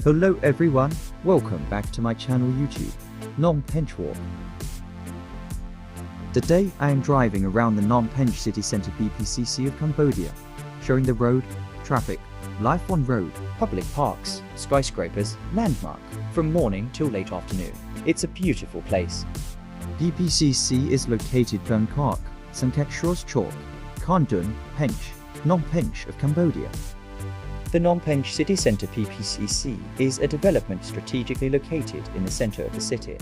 Hello everyone, welcome back to my channel YouTube, Phnom Penh Chork. Today I am driving around the Phnom Penh City Center PPCC of Cambodia, showing the road, traffic, life on road, public parks, skyscrapers, landmark, from morning till late afternoon. It's a beautiful place. PPCC is located in Chork, Sangkat Chork, Doun, Pench, Phnom Penh of Cambodia. The Phnom Penh City Center PPCC is a development strategically located in the center of the city.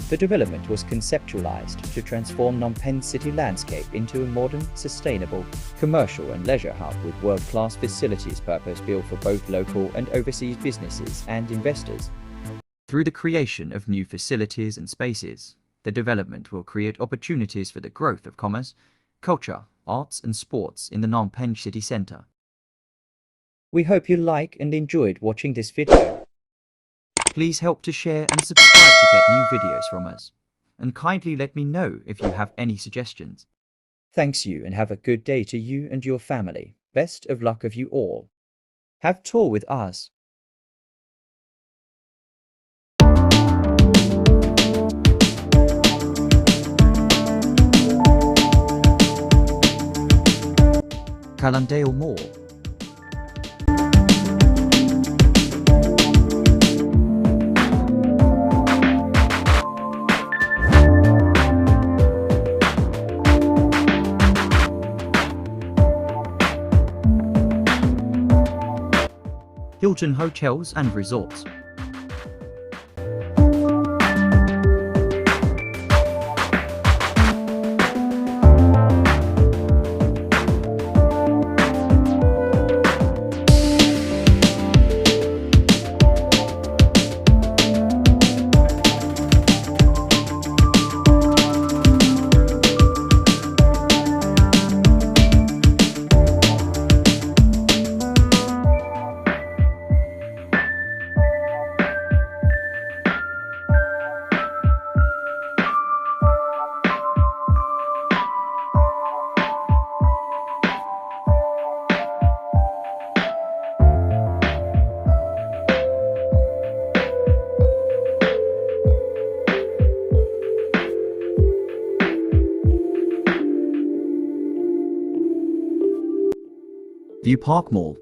The development was conceptualized to transform Phnom Penh city landscape into a modern, sustainable, commercial and leisure hub with world-class facilities purpose-built for both local and overseas businesses and investors. Through the creation of new facilities and spaces, the development will create opportunities for the growth of commerce, culture, arts and sports in the Phnom Penh City Center. We hope you like and enjoyed watching this video. Please help to share and subscribe to get new videos from us. And kindly let me know if you have any suggestions. Thanks you and have a good day to you and your family. Best of luck of you all. Have tour with us. Calendale Mall. Hilton Hotels and Resorts. View Park Mall.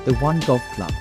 the One Golf Club.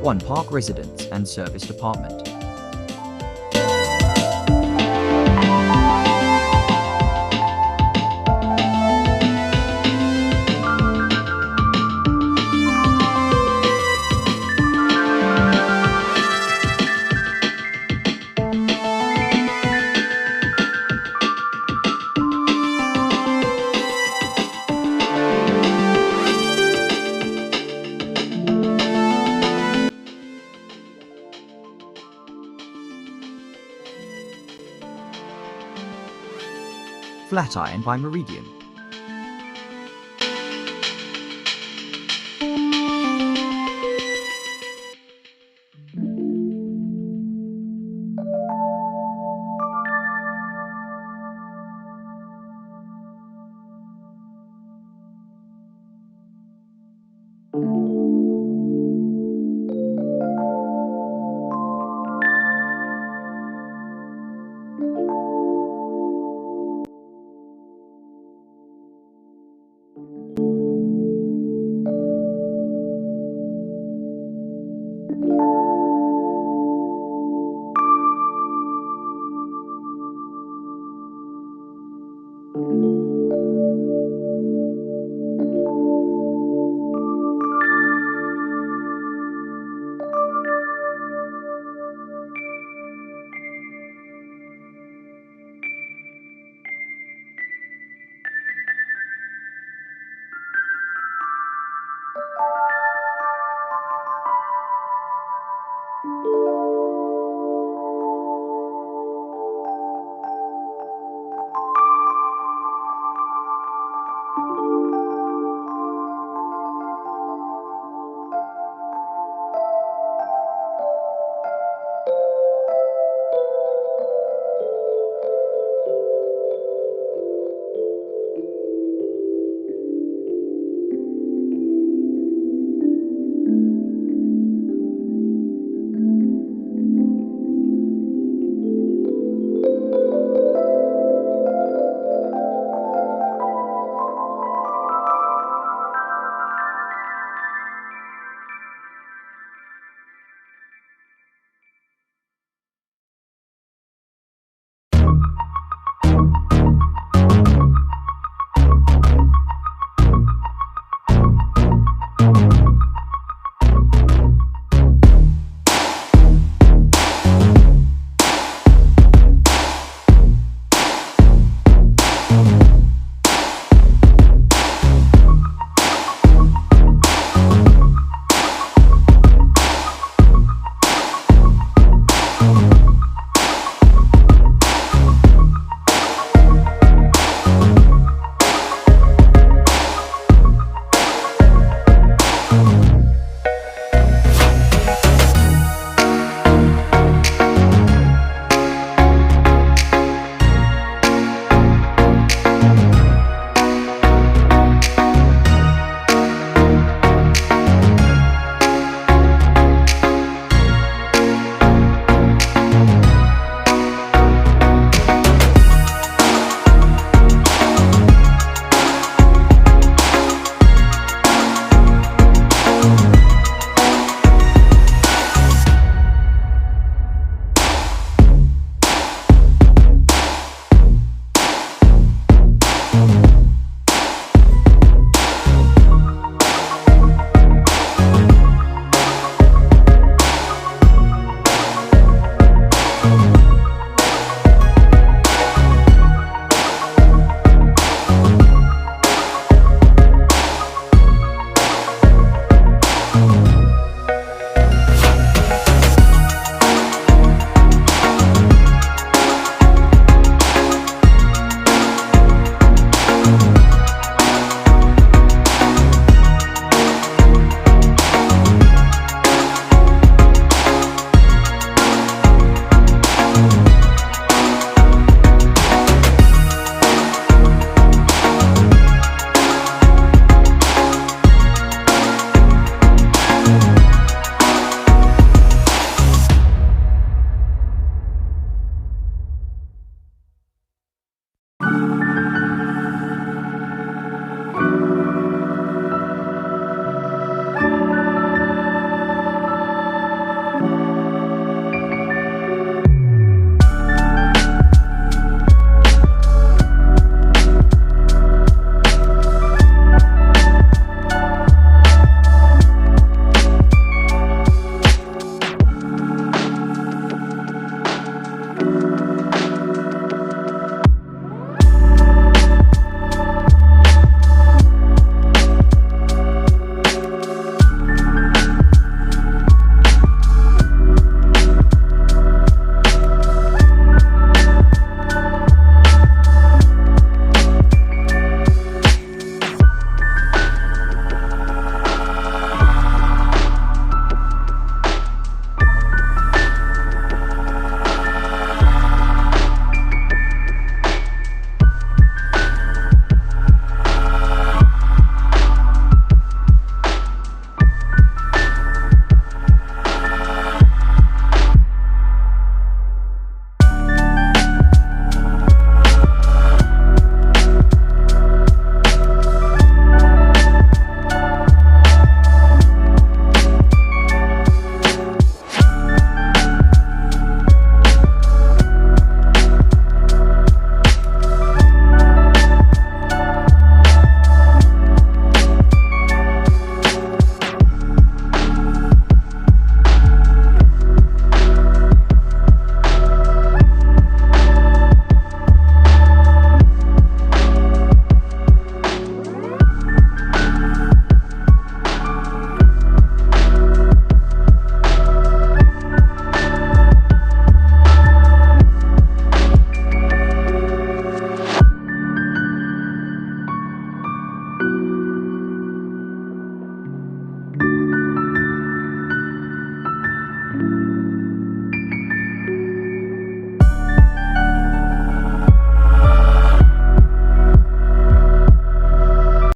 One Park Residence and Service Department. Flatiron by Meridian.